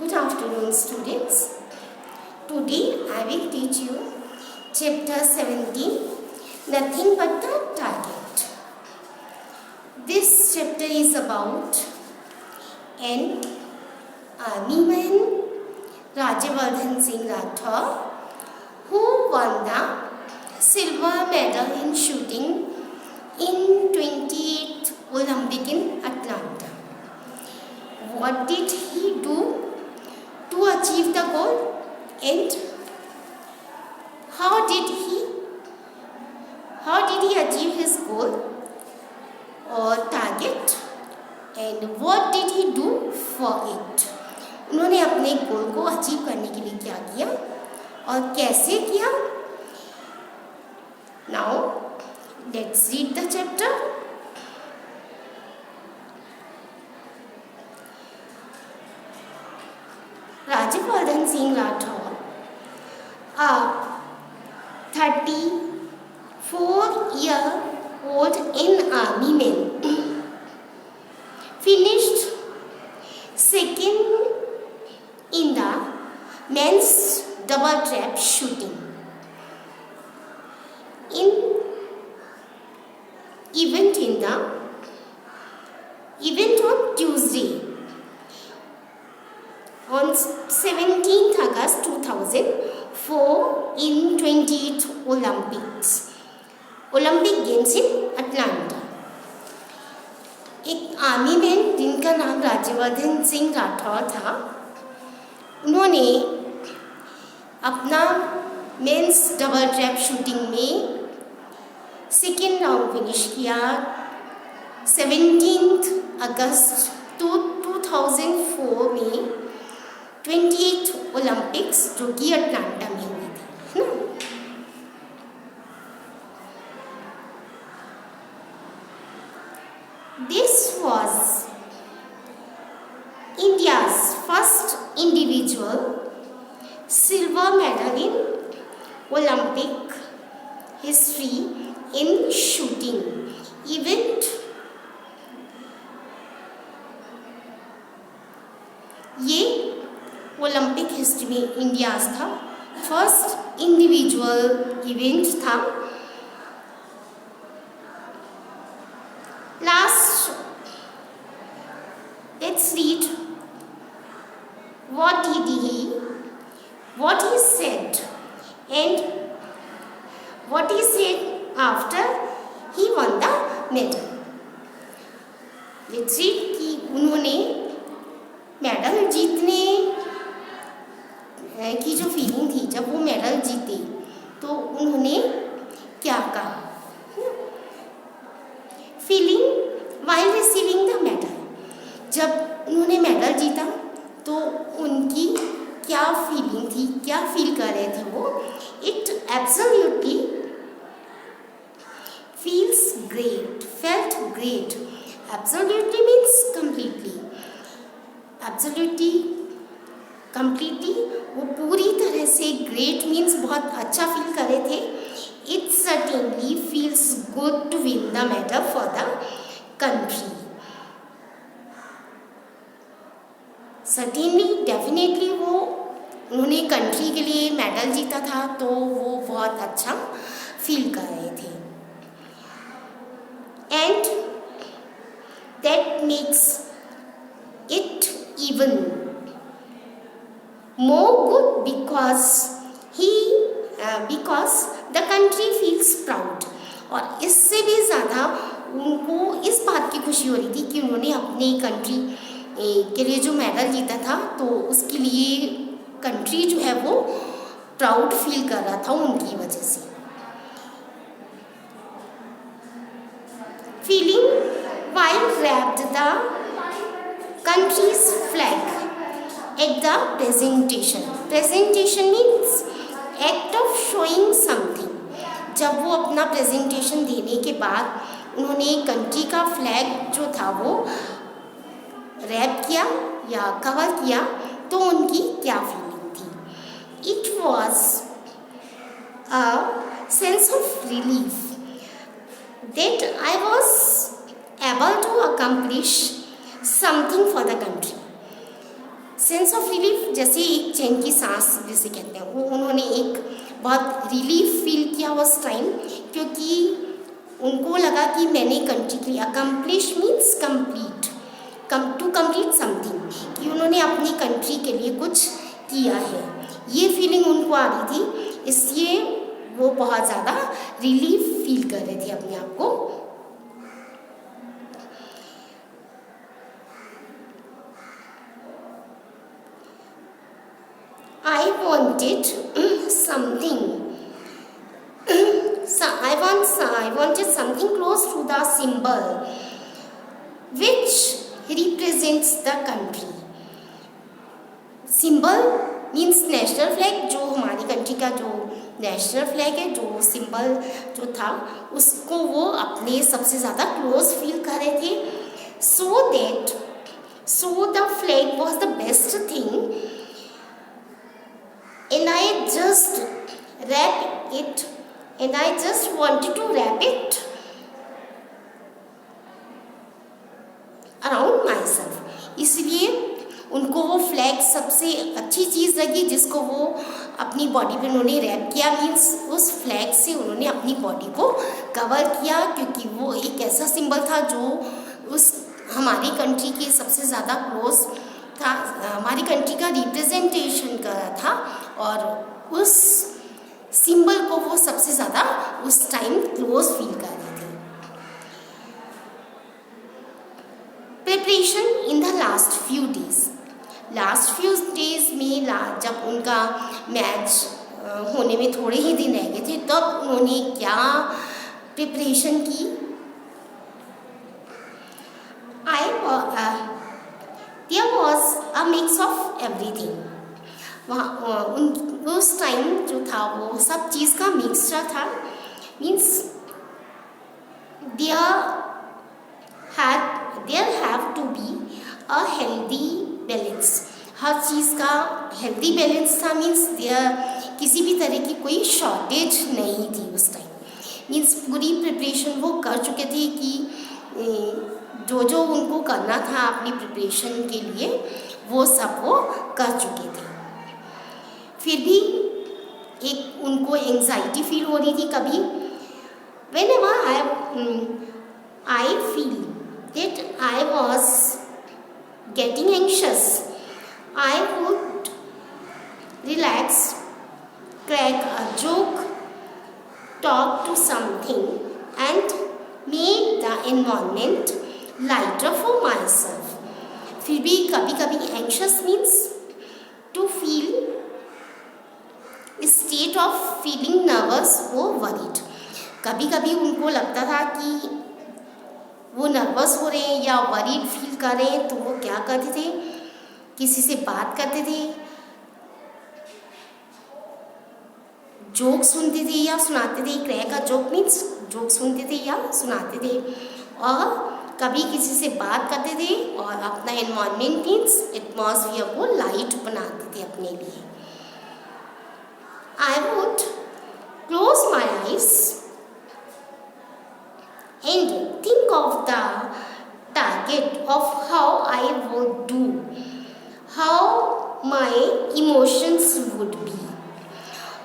Good afternoon, students. Today I will teach you chapter 17, Nothing but the Target. This chapter is about an army man, Rajyavardhan Singh Rathore, who won the silver medal in shooting in 28th Olympic in Atlanta. What did he do to achieve the goal, and how did he achieve his goal or target, and what did he do for it? उन्होंने अपने गोल को achieve करने के लिए क्या किया और कैसे किया? Now let's read the chapter. Rajyavardhan Singh Rathore, a 34-year-old in army man, finished second in the men's double trap shooting event on Tuesday on 17th August 2004 in 28th Olympic Games in Atlanta. एक army man जिनका नाम राज्यवर्धन सिंह राठौर था, उन्होंने अपना men's double trap shooting में second round finish किया 17 अगस्त 2004 में 28th Olympics जो कि अटलांटा में हुई थी, है ना। This was India's first individual silver medal in Olympic history in shooting event. ये ओलंपिक हिस्ट्री में इंडिया का फर्स्ट इंडिविजुअल इवेंट था। Last let's read what he said and what he said after he won the medal. Let's read कि उन्होंने medal जीतने की जो feeling थी जब वो मेडल जीते तो उन्होंने क्या कहा? Feeling while receiving the medal, जब उन्होंने मेडल जीता तो उनकी क्या फीलिंग थी, क्या फील कर रहे थे वो? It absolutely feels great, felt great. Absolutely means completely. Absolutely, completely, वो पूरी तरह से great means बहुत अच्छा फील कर रहे थे. It certainly feels good to win the medal for the country. Certainly, definitely वो उन्होंने कंट्री के लिए मेडल जीता था तो वो बहुत अच्छा फील कर रहे थे. And that makes it even more good because the country feels proud. और इससे भी ज़्यादा उनको इस बात की खुशी हो रही थी कि उन्होंने अपनी कंट्री के लिए जो मेडल जीता था तो उसके लिए कंट्री जो है वो प्राउड फील कर रहा था उनकी वजह से. Feeling while wrapped the country's flag at the presentation. Presentation means act of showing something. जब वो अपना प्रेजेंटेशन देने के बाद उन्होंने कंट्री का फ्लैग जो था वो रैप किया या कवर किया तो उनकी क्या फीलिंग थी? It was a sense of relief that I was able to accomplish something for the country. Sense of relief जैसे एक चैन की सांस जिसे कहते हैं, वो उन्होंने एक बहुत रिलीफ फील किया उस टाइम, क्योंकि उनको लगा कि मैंने कंट्री के लिए accomplish means complete, to complete something, कि उन्होंने अपनी कंट्री के लिए कुछ किया है, ये फीलिंग उनको आ रही थी, इसलिए वो बहुत ज़्यादा रिलीफ फील कर रहे थे अपने आप को। I wanted something. I wanted something close to the symbol which represents the country. Symbol means national flag, जो हमारी कंट्री का जो नेशनल फ्लैग है, जो सिंबल जो था उसको वो अपने सबसे ज़्यादा क्लोज फील कर रहे थे। So the flag was the best thing, and I just wrapped it, and I just wanted to wrap it around myself. इसलिए उनको वो फ्लैग सबसे अच्छी चीज़ लगी जिसको वो अपनी बॉडी पे उन्होंने रैप किया, मीन्स उस फ्लैग से उन्होंने अपनी बॉडी को कवर किया, क्योंकि वो एक ऐसा सिंबल था जो उस हमारी कंट्री के सबसे ज़्यादा क्लोज था, हमारी कंट्री का रिप्रेजेंटेशन कर रहा था, और उस सिंबल को वो सबसे ज़्यादा उस टाइम क्लोज फील कर रहे थे। Preparation in the last few days में जब उनका मैच होने में थोड़े ही दिन रह गए थे, तब उन्होंने क्या प्रिपरेशन की। There was a mix of everything. वहाँ उस टाइम जो था वो सब चीज़ का मिक्सचर था, means there have to be a healthy balance. हर चीज़ का हेल्दी बैलेंस था, मीन्स किसी भी तरह की कोई शॉर्टेज नहीं थी उस टाइम, मीन्स पूरी प्रिपरेशन वो कर चुके थे कि जो उनको करना था अपनी प्रिपरेशन के लिए वो सब वो कर चुके थे। फिर भी एक उनको एंजाइटी फील हो रही थी कभी। Whenever I feel that I was getting anxious, I would relax, crack a joke, talk to something, and make the environment lighter for myself. फिर भी कभी कभी anxious means to feel state of feeling nervous or worried. कभी कभी उनको लगता था कि वो नर्वस हो रहे हैं या वरीड फील कर रहे हैं, तो वो क्या करते थे, किसी से बात करते थे, जोक सुनते थे या सुनाते थे। क्रैक का जोक मीन्स जोक सुनते थे या सुनाते थे, और कभी किसी से बात करते थे, और अपना एनवायरनमेंट मीन्स एटमॉस्फियर को लाइट बनाते थे अपने लिए। I would close my eyes and think of the target of how I would do, how my emotions would be.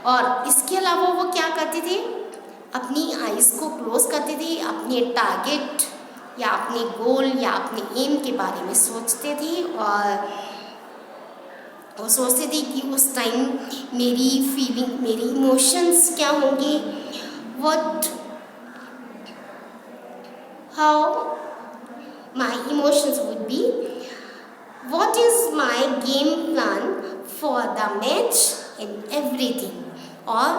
और इसके अलावा वो क्या करते थे, अपनी आइज़ को क्लोज करते थे, अपने टारगेट या अपने गोल या अपने एम के बारे में सोचते थे, और वो सोचते थे कि उस टाइम मेरी फीलिंग, मेरी इमोशंस क्या होंगे, how my emotions would be, what is my game plan for the match and everything. और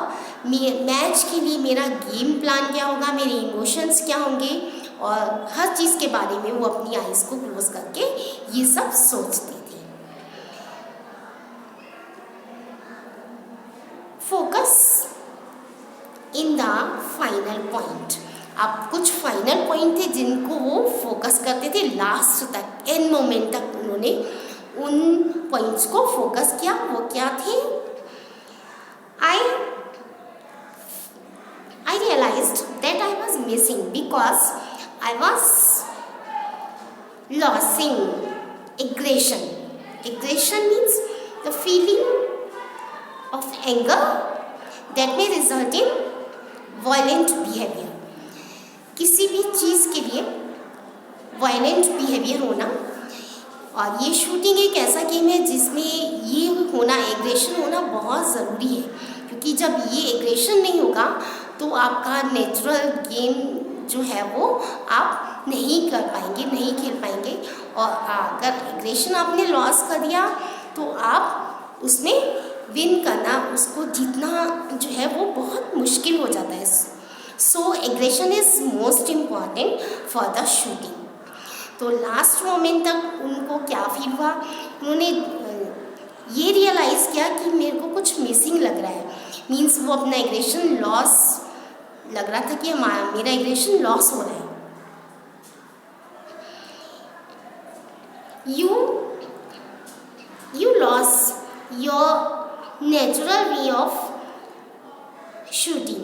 मैच के लिए मेरा गेम प्लान क्या होगा, मेरे इमोशंस क्या होंगे, और हर चीज़ के बारे में वो अपनी आइज़ को क्लोज करके ये सब सोचते थे। Focus in the final point. अब कुछ फाइनल पॉइंट थे जिनको वो फोकस करते थे लास्ट तक, एंड मोमेंट तक उन्होंने उन पॉइंट्स को फोकस किया। वो क्या थे, I realized that I was missing because I was losing aggression Aggression means the feeling of anger that may result in violent behavior. किसी भी चीज़ के लिए वायलेंट बिहेवियर होना, और ये शूटिंग एक ऐसा गेम है जिसमें ये होना, एग्रेशन होना बहुत ज़रूरी है, क्योंकि जब ये एग्रेशन नहीं होगा तो आपका नेचुरल गेम जो है वो आप नहीं कर पाएंगे, नहीं खेल पाएंगे। और अगर एग्रेशन आपने लॉस कर दिया तो आप उसमें विन करना, उसको जीतना जो है वो बहुत मुश्किल हो जाता है। So aggression is most important for the shooting. तो लास्ट मोमेंट तक उनको क्या फील हुआ, उन्होंने ये रियलाइज़ किया कि मेरे को कुछ मिसिंग लग रहा है। मीन्स वो अपना एग्रेशन लॉस लग रहा था कि मेरा एग्रेशन लॉस हो रहा है। You lost your natural way of shooting.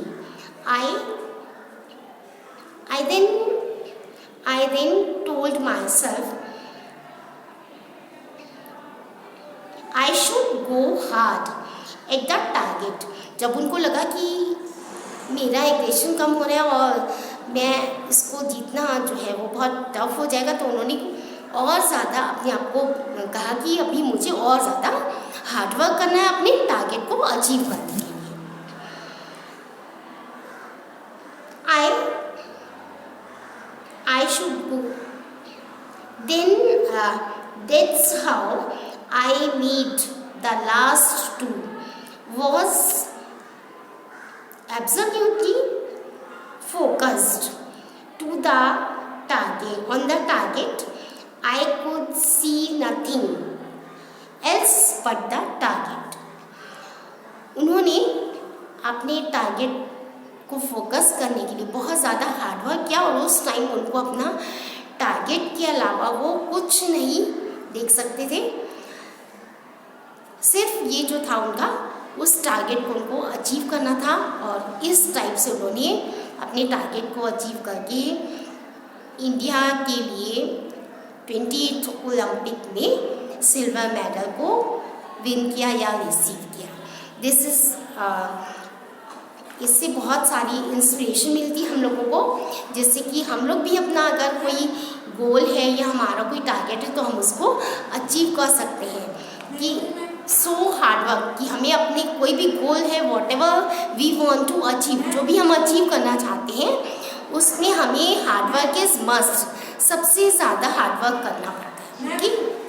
I then told myself I should go hard at the target. जब उनको लगा कि मेरा एग्रेशन कम हो रहा है और मैं इसको जीतना जो है वो बहुत टफ हो जाएगा, तो उन्होंने और ज़्यादा अपने आप को कहा कि अभी मुझे और ज़्यादा हार्डवर्क करना है अपने टारगेट को अचीव करने के लिए। I should go. Then that's how I made the last two. Was absolutely focused to the target. On the target, I could see nothing else but the target. उन्होंने अपने target को focus करने के लिए बहुत ज़्यादा हार्डवर्क किया, और उस टाइम उनको अपना टारगेट के अलावा वो कुछ नहीं देख सकते थे। सिर्फ ये जो था उनका, उस टारगेट को उनको अचीव करना था, और इस टाइप से उन्होंने अपने टारगेट को अचीव करके इंडिया के लिए 20th ओलंपिक में सिल्वर मेडल को विन किया या रिसीव किया। दिस इज़ इससे बहुत सारी इंस्पिरेशन मिलती है हम लोगों को, जिससे कि हम लोग भी अपना अगर कोई गोल है या हमारा कोई टारगेट है तो हम उसको अचीव कर सकते हैं। कि सो हार्डवर्क, कि हमें अपने कोई भी गोल है, whatever we want to achieve, जो भी हम अचीव करना चाहते हैं उसमें हमें हार्डवर्क इज़ मस्ट, सबसे ज़्यादा हार्डवर्क करना पड़ता है। ठीक।